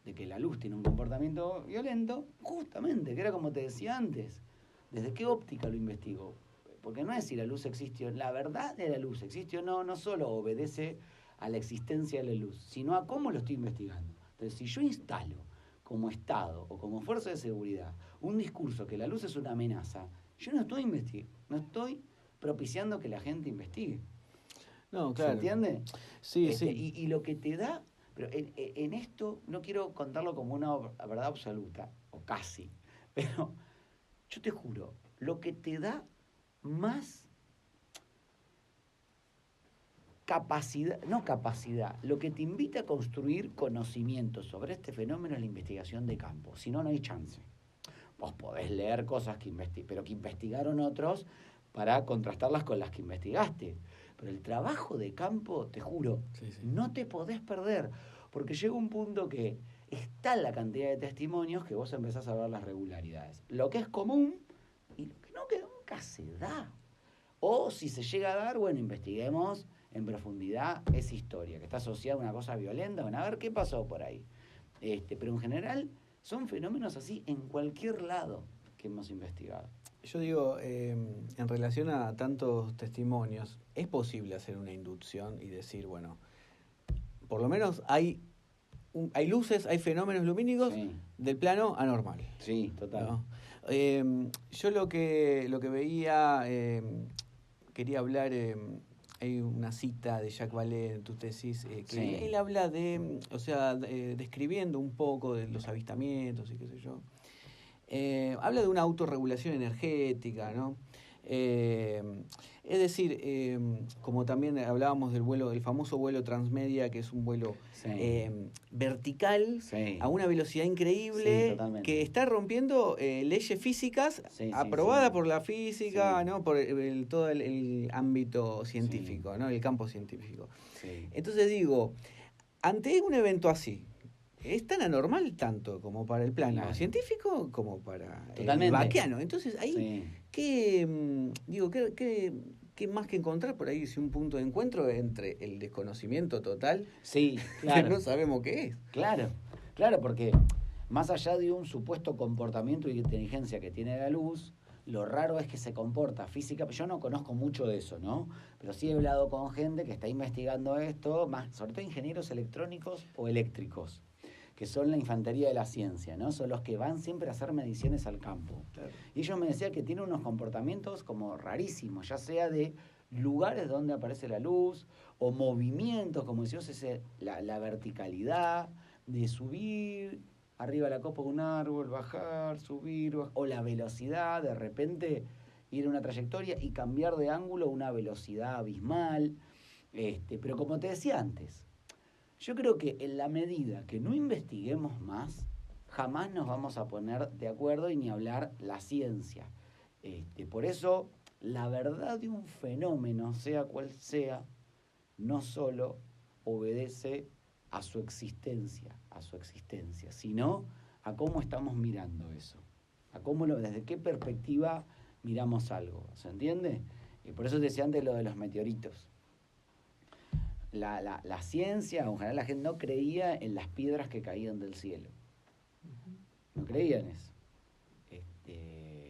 S2: de que la luz tiene un comportamiento violento, justamente, que era como te decía antes, ¿desde qué óptica lo investigo? Porque no es si la luz existe o no, la verdad de la luz existe o no, no solo obedece a la existencia de la luz, sino a cómo lo estoy investigando. Entonces, si yo instalo como Estado o como fuerza de seguridad un discurso que la luz es una amenaza, yo no estoy investigando, no estoy propiciando que la gente investigue.
S1: No, claro.
S2: ¿Se entiende?
S1: Sí, sí.
S2: Y lo que te da, pero en esto no quiero contarlo como una verdad absoluta, o casi, pero yo te juro, lo que te da más capacidad, lo que te invita a construir conocimiento sobre este fenómeno es la investigación de campo, si no, no hay chance. Vos podés leer cosas pero que investigaron otros para contrastarlas con las que investigaste. Pero el trabajo de campo, te juro, sí. No te podés perder, porque llega un punto que está la cantidad de testimonios que vos empezás a ver las regularidades. Lo que es común y lo que no, que nunca se da. O si se llega a dar, bueno, investiguemos en profundidad esa historia, que está asociada a una cosa violenta, bueno, a ver qué pasó por ahí. Pero en general son fenómenos así en cualquier lado que hemos investigado.
S1: Yo digo, en relación a tantos testimonios, es posible hacer una inducción y decir, bueno, por lo menos hay luces, hay fenómenos lumínicos del plano anormal.
S2: Sí, total.
S1: ¿No? Yo lo que veía, quería hablar, hay una cita de Jacques Vallée en tu tesis, que él habla de, describiendo un poco de los avistamientos y qué sé yo. Habla de una autorregulación energética, ¿no? Es decir, como también hablábamos del famoso vuelo transmedia, que es un vuelo vertical a una velocidad increíble, que está rompiendo leyes físicas aprobadas por la física, ¿no? Por todo el ámbito científico, ¿no? El campo científico. Entonces digo, ante un evento así, es tan anormal tanto como para el plano científico como para el vaquiano. Entonces ahí, ¿qué más que encontrar por ahí? Si un punto de encuentro entre el desconocimiento total, que no sabemos qué es.
S2: Claro, porque más allá de un supuesto comportamiento y inteligencia que tiene la luz, lo raro es que se comporta física. Yo no conozco mucho de eso, ¿no? Pero sí he hablado con gente que está investigando esto, más sobre todo ingenieros electrónicos o eléctricos, que son la infantería de la ciencia, ¿no? Son los que van siempre a hacer mediciones al campo. Claro. Y ellos me decían que tienen unos comportamientos como rarísimos, ya sea de lugares donde aparece la luz, o movimientos, como decías, la verticalidad, de subir arriba de la copa de un árbol, bajar, subir, o la velocidad, de repente ir a una trayectoria y cambiar de ángulo a una velocidad abismal. Pero como te decía antes, yo creo que en la medida que no investiguemos más, jamás nos vamos a poner de acuerdo y ni hablar la ciencia. Por eso, la verdad de un fenómeno, sea cual sea, no solo obedece a su existencia, sino a cómo estamos mirando eso. desde qué perspectiva miramos algo, ¿se entiende? Y por eso te decía antes lo de los meteoritos. La ciencia, en general la gente no creía en las piedras que caían del cielo. No creía en eso.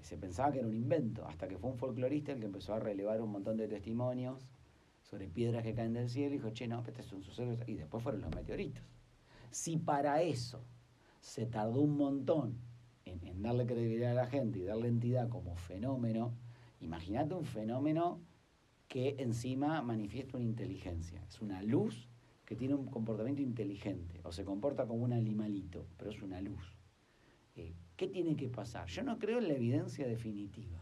S2: Se pensaba que era un invento, hasta que fue un folclorista el que empezó a relevar un montón de testimonios sobre piedras que caen del cielo y dijo, che, no, este es un suceso. Y después fueron los meteoritos. Si para eso se tardó un montón en darle credibilidad a la gente y darle entidad como fenómeno, imagínate un fenómeno que encima manifiesta una inteligencia. Es una luz que tiene un comportamiento inteligente, o se comporta como un animalito, pero es una luz. ¿Qué tiene que pasar? Yo no creo en la evidencia definitiva,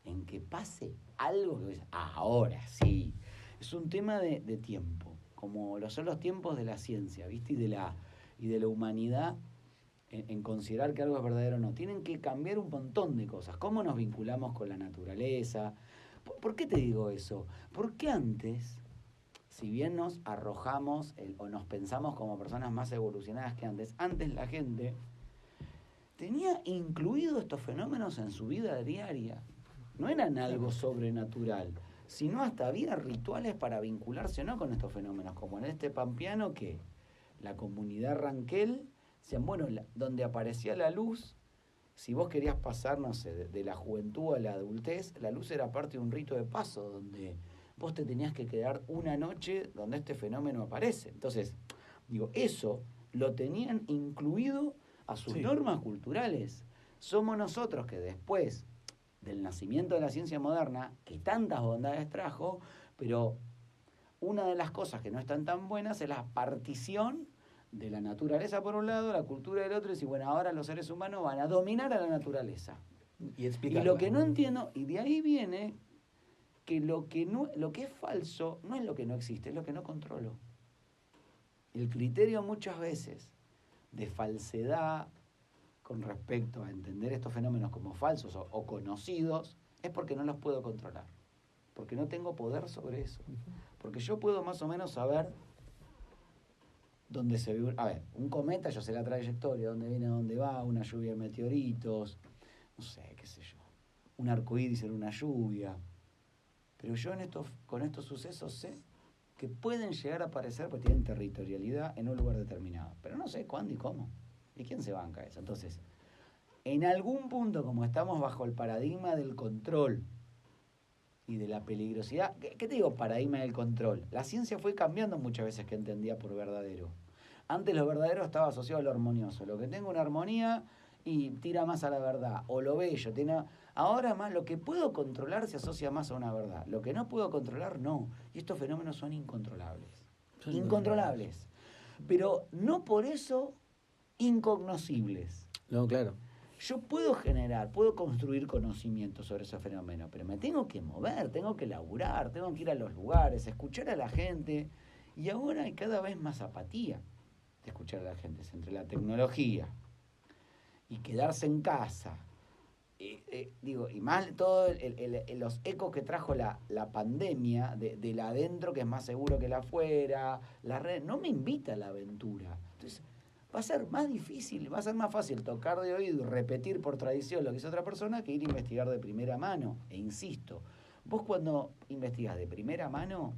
S2: en que pase algo que ahora sí. Es un tema de tiempo, como lo son los tiempos de la ciencia, ¿viste? Y de la humanidad en considerar que algo es verdadero o no. Tienen que cambiar un montón de cosas. ¿Cómo nos vinculamos con la naturaleza? ¿Por qué te digo eso? Porque antes, si bien nos arrojamos o nos pensamos como personas más evolucionadas que antes la gente tenía incluidos estos fenómenos en su vida diaria. No eran algo sobrenatural, sino hasta había rituales para vincularse o no con estos fenómenos, como en este pampeano que la comunidad Ranquel, decían, bueno, donde aparecía la luz, si vos querías pasar, no sé, de la juventud a la adultez, la luz era parte de un rito de paso, donde vos te tenías que quedar una noche donde este fenómeno aparece. Entonces, digo, eso lo tenían incluido a sus normas culturales. Somos nosotros que después del nacimiento de la ciencia moderna, que tantas bondades trajo, pero una de las cosas que no están tan buenas es la partición de la naturaleza por un lado, la cultura del otro, y decir, bueno, ahora los seres humanos van a dominar a la naturaleza. Y lo que no entiendo, y de ahí viene que lo que es falso no es lo que no existe, es lo que no controlo. El criterio muchas veces de falsedad con respecto a entender estos fenómenos como falsos o conocidos es porque no los puedo controlar, porque no tengo poder sobre eso, porque yo puedo más o menos saber dónde se ve, un cometa, yo sé la trayectoria, dónde viene, dónde va, una lluvia de meteoritos, no sé, qué sé yo, un arcoíris en una lluvia, pero yo con estos sucesos sé que pueden llegar a aparecer porque tienen territorialidad en un lugar determinado, pero no sé cuándo y cómo. ¿Y quién se banca eso? Entonces, en algún punto, como estamos bajo el paradigma del control y de la peligrosidad, ¿qué te digo paradigma del control? La ciencia fue cambiando muchas veces qué entendía por verdadero. Antes lo verdadero estaba asociado a lo armonioso. Lo que tenga una armonía y tira más a la verdad. O lo bello. Ahora más lo que puedo controlar se asocia más a una verdad. Lo que no puedo controlar, no. Y estos fenómenos son incontrolables. Incontrolables. Pero no por eso incognoscibles.
S1: No, claro.
S2: Yo puedo construir conocimiento sobre esos fenómenos, pero me tengo que mover, tengo que laburar, tengo que ir a los lugares, escuchar a la gente. Y ahora hay cada vez más apatía de escuchar a la gente. Entre la tecnología y quedarse en casa, y más todos los ecos que trajo la pandemia, de la adentro que es más seguro que la afuera, la red, no me invita a la aventura. Entonces, va a ser más difícil, va a ser más fácil tocar de oído y repetir por tradición lo que hizo otra persona que ir a investigar de primera mano. E insisto, vos cuando investigás de primera mano,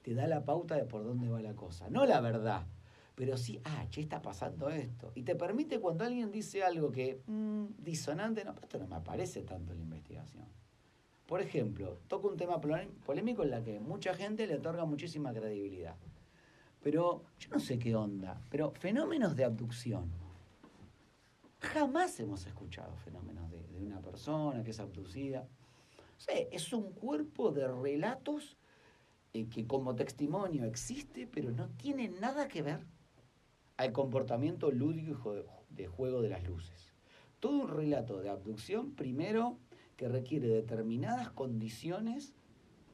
S2: te da la pauta de por dónde va la cosa. No la verdad, pero sí, está pasando esto. Y te permite cuando alguien dice algo que, disonante, no, esto no me aparece tanto en la investigación. Por ejemplo, toco un tema polémico en la que mucha gente le otorga muchísima credibilidad. Pero yo no sé qué onda, pero fenómenos de abducción. Jamás hemos escuchado fenómenos de una persona que es abducida. No sé, es un cuerpo de relatos que como testimonio existe, pero no tiene nada que ver al comportamiento lúdico de juego de las luces. Todo un relato de abducción, primero, que requiere determinadas condiciones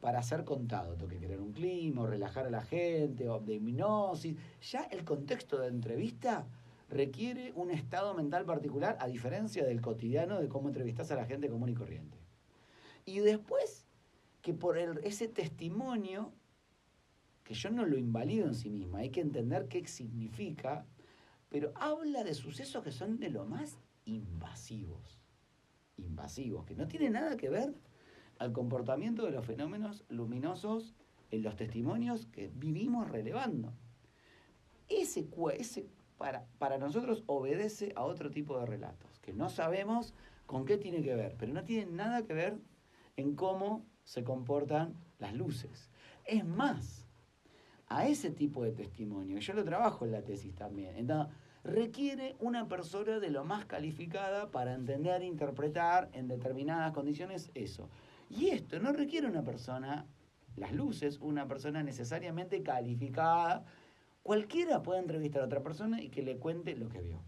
S2: para ser contado. Tengo que crear un clima, o relajar a la gente, o de hipnosis. Ya el contexto de entrevista requiere un estado mental particular, a diferencia del cotidiano de cómo entrevistas a la gente común y corriente. Y después, que por ese testimonio, que yo no lo invalido en sí misma, hay que entender qué significa, pero habla de sucesos que son de lo más invasivos, que no tienen nada que ver al comportamiento de los fenómenos luminosos en los testimonios que vivimos relevando. Ese para nosotros obedece a otro tipo de relatos, que no sabemos con qué tiene que ver, pero no tienen nada que ver en cómo se comportan las luces. Es más, a ese tipo de testimonio, yo lo trabajo en la tesis también, entonces, requiere una persona de lo más calificada para entender e interpretar en determinadas condiciones eso. Y esto no requiere una persona, las luces, una persona necesariamente calificada. Cualquiera puede entrevistar a otra persona y que le cuente lo que vio.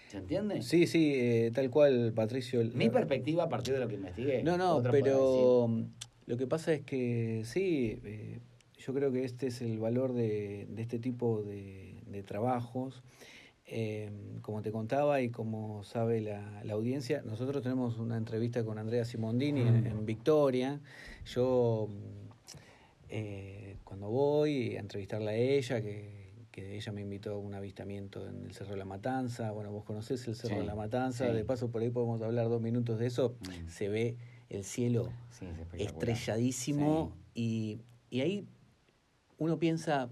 S2: ¿Se entiende?
S1: Sí, tal cual, Patricio.
S2: Mi perspectiva a partir de lo que investigué.
S1: No, pero lo que pasa es que sí, yo creo que este es el valor de este tipo de trabajos. Como te contaba y como sabe la audiencia, nosotros tenemos una entrevista con Andrea Simondini en Victoria. Yo cuando voy a entrevistarla a ella, que ella me invitó a un avistamiento en el Cerro de la Matanza. Bueno, vos conocés el Cerro de la Matanza, de paso por ahí podemos hablar 2 minutos de eso. Se ve el cielo estrelladísimo y ahí uno piensa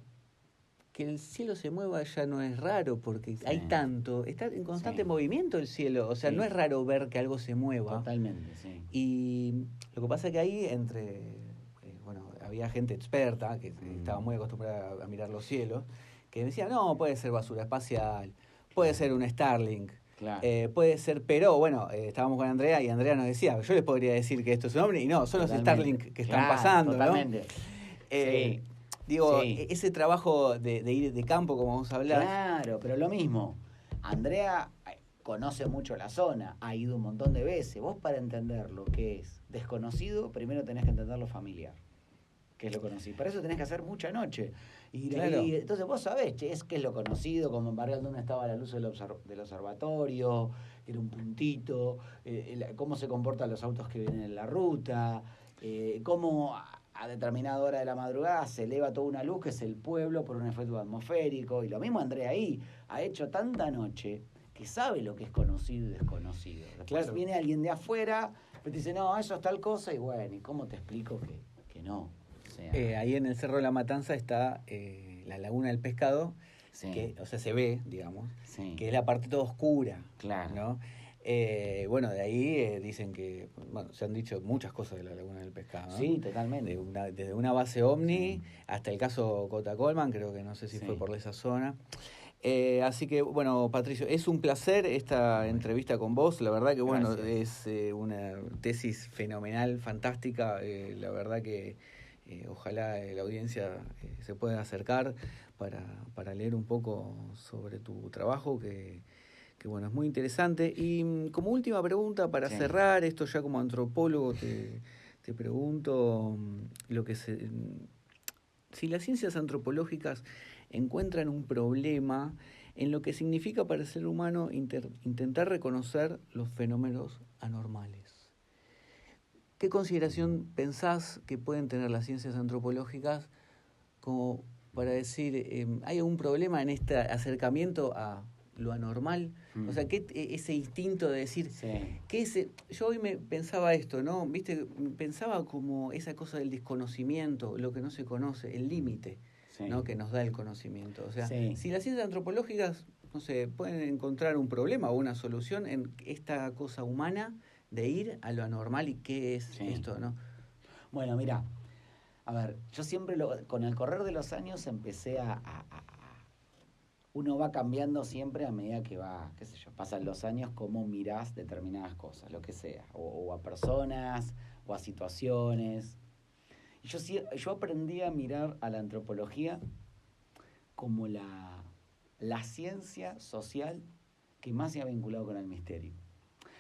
S1: que el cielo se mueva ya no es raro porque hay tanto, está en constante movimiento el cielo, o sea, no es raro ver que algo se mueva.
S2: Totalmente, sí.
S1: Y lo que pasa es que ahí había gente experta que estaba muy acostumbrada a mirar los cielos, que decía, no, puede ser basura espacial, puede ser un Starlink, puede ser, pero bueno, estábamos con Andrea y Andrea nos decía, yo les podría decir que esto es un ovni, y no, son los Starlink que están pasando,
S2: totalmente.
S1: ¿no? Digo, ese trabajo de ir de campo, como vamos a hablar.
S2: Claro, pero lo mismo. Andrea conoce mucho la zona, ha ido un montón de veces. Vos para entender lo que es desconocido, primero tenés que entender lo familiar, que es lo conocido. Para eso tenés que hacer mucha noche. Ahí, entonces vos sabés, qué es lo conocido, como en Barrial donde estaba la luz del observatorio, que era un puntito, cómo se comportan los autos que vienen en la ruta, cómo a determinada hora de la madrugada se eleva toda una luz que es el pueblo por un efecto atmosférico. Y lo mismo Andrea ahí, ha hecho tanta noche que sabe lo que es conocido y desconocido. Después viene alguien de afuera, te dice, no, eso es tal cosa, y bueno, ¿y cómo te explico que no? O sea,
S1: ahí en el Cerro de la Matanza está la Laguna del Pescado, que, o sea, se ve, digamos, que es la parte toda oscura, ¿no? Bueno, de ahí dicen que, bueno, se han dicho muchas cosas de la Laguna del Pescado, ¿no?
S2: Sí, totalmente.
S1: Desde una base ovni hasta el caso Cota Coleman, creo que no sé si fue por esa zona. Así que, bueno, Patricio, es un placer esta entrevista con vos. La verdad que, bueno, es una tesis fenomenal, fantástica. La verdad que ojalá la audiencia se pueda acercar para leer un poco sobre tu trabajo, que bueno, es muy interesante. Y como última pregunta, para cerrar esto ya como antropólogo, te pregunto si las ciencias antropológicas encuentran un problema en lo que significa para el ser humano intentar reconocer los fenómenos anormales. ¿Qué consideración pensás que pueden tener las ciencias antropológicas como para decir, hay algún problema en este acercamiento a lo anormal? O sea, que ese instinto de decir, yo hoy me pensaba esto, ¿no? ¿Viste? Pensaba como esa cosa del desconocimiento, lo que no se conoce, el límite, ¿no? Que nos da el conocimiento. O sea, si las ciencias antropológicas, no sé, pueden encontrar un problema o una solución en esta cosa humana de ir a lo anormal y qué es esto, ¿no?
S2: Bueno, mira, a ver, yo siempre con el correr de los años empecé uno va cambiando siempre a medida que va, qué sé yo, pasan los años, cómo mirás determinadas cosas, lo que sea, o a personas, o a situaciones. Y yo aprendí a mirar a la antropología como la ciencia social que más se ha vinculado con el misterio.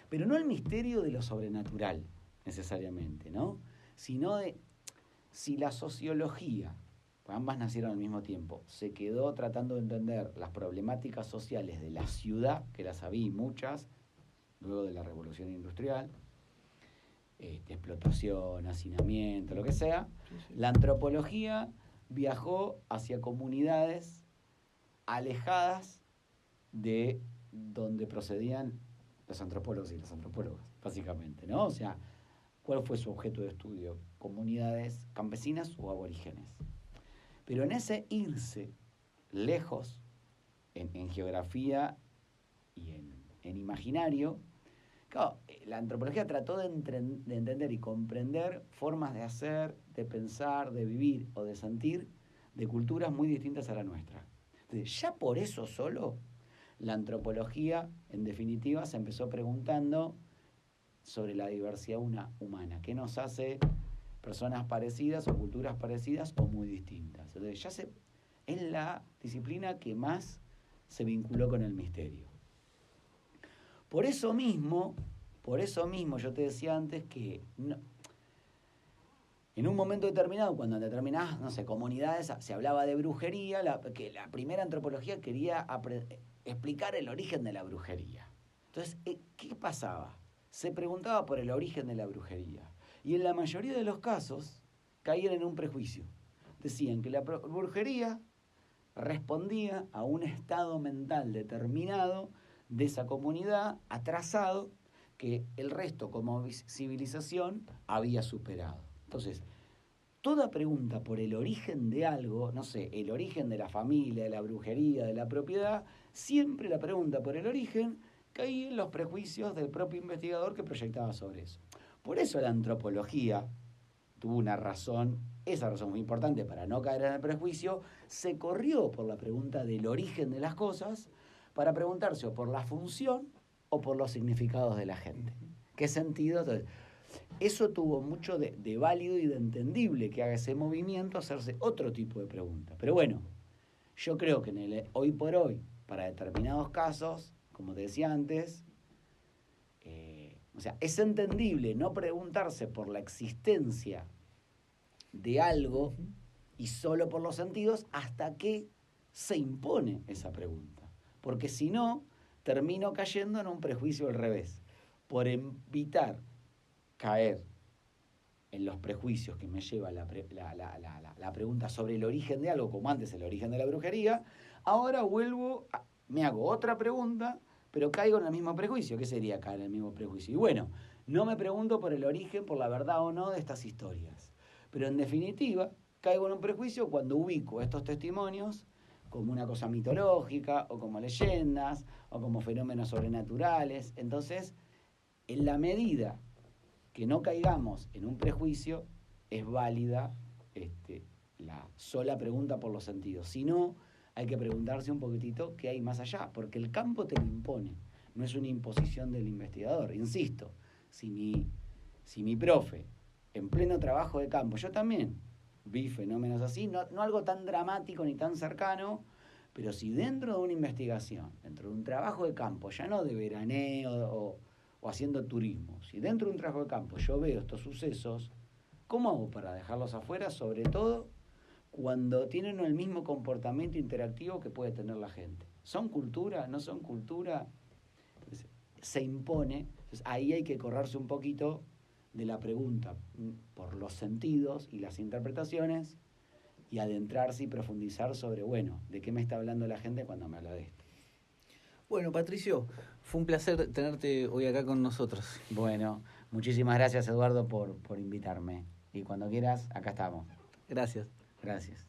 S2: Pero no el misterio de lo sobrenatural, necesariamente, ¿no? Sino de si la sociología, ambas nacieron al mismo tiempo, se quedó tratando de entender las problemáticas sociales de la ciudad, que las había muchas, luego de la Revolución Industrial, explotación, hacinamiento, lo que sea, la antropología viajó hacia comunidades alejadas de donde procedían los antropólogos y las antropólogas, básicamente, ¿no? O sea, ¿cuál fue su objeto de estudio? ¿Comunidades campesinas o aborígenes? Pero en ese irse lejos, en geografía y en imaginario, claro, la antropología trató de entender y comprender formas de hacer, de pensar, de vivir o de sentir de culturas muy distintas a la nuestra. Entonces, ya por eso solo, la antropología, en definitiva, se empezó preguntando sobre la diversidad humana. ¿Qué nos hace personas parecidas o culturas parecidas o muy distintas? Entonces, es la disciplina que más se vinculó con el misterio. Por eso mismo, yo te decía antes que en un momento determinado, cuando en determinadas, no sé, comunidades se hablaba de brujería, que la primera antropología quería explicar el origen de la brujería. Entonces, ¿qué pasaba? Se preguntaba por el origen de la brujería. Y en la mayoría de los casos caían en un prejuicio. Decían que la brujería respondía a un estado mental determinado de esa comunidad, atrasado, que el resto como civilización había superado. Entonces, toda pregunta por el origen de algo, no sé, el origen de la familia, de la brujería, de la propiedad, siempre la pregunta por el origen caía en los prejuicios del propio investigador que proyectaba sobre eso. Por eso la antropología tuvo una razón, esa razón muy importante para no caer en el prejuicio, se corrió por la pregunta del origen de las cosas para preguntarse o por la función o por los significados de la gente. ¿Qué sentido? Entonces, eso tuvo mucho de válido y de entendible que haga ese movimiento, hacerse otro tipo de pregunta. Pero bueno, yo creo que hoy por hoy, para determinados casos, como te decía antes, o sea, es entendible no preguntarse por la existencia de algo y solo por los sentidos hasta que se impone esa pregunta. Porque si no, termino cayendo en un prejuicio al revés. Por evitar caer en los prejuicios que me lleva la pregunta sobre el origen de algo, como antes el origen de la brujería, ahora me hago otra pregunta, pero caigo en el mismo prejuicio. ¿Qué sería caer en el mismo prejuicio? Y bueno, no me pregunto por el origen, por la verdad o no de estas historias. Pero en definitiva, caigo en un prejuicio cuando ubico estos testimonios como una cosa mitológica, o como leyendas, o como fenómenos sobrenaturales. Entonces, en la medida que no caigamos en un prejuicio, es válida la sola pregunta por los sentidos. Si no, hay que preguntarse un poquitito qué hay más allá, porque el campo te lo impone, no es una imposición del investigador. Insisto, si mi profe, en pleno trabajo de campo, yo también vi fenómenos así, no algo tan dramático ni tan cercano, pero si dentro de una investigación, dentro de un trabajo de campo, ya no de veraneo o haciendo turismo, si dentro de un trabajo de campo yo veo estos sucesos, ¿cómo hago para dejarlos afuera? Sobre todo cuando tienen el mismo comportamiento interactivo que puede tener la gente. ¿Son cultura? ¿No son cultura? Entonces, se impone. Entonces, ahí hay que correrse un poquito de la pregunta por los sentidos y las interpretaciones y adentrarse y profundizar sobre, bueno, ¿de qué me está hablando la gente cuando me habla de esto?
S1: Bueno, Patricio, fue un placer tenerte hoy acá con nosotros.
S2: Bueno, muchísimas gracias, Eduardo, por invitarme. Y cuando quieras, acá estamos.
S1: Gracias.
S2: Gracias.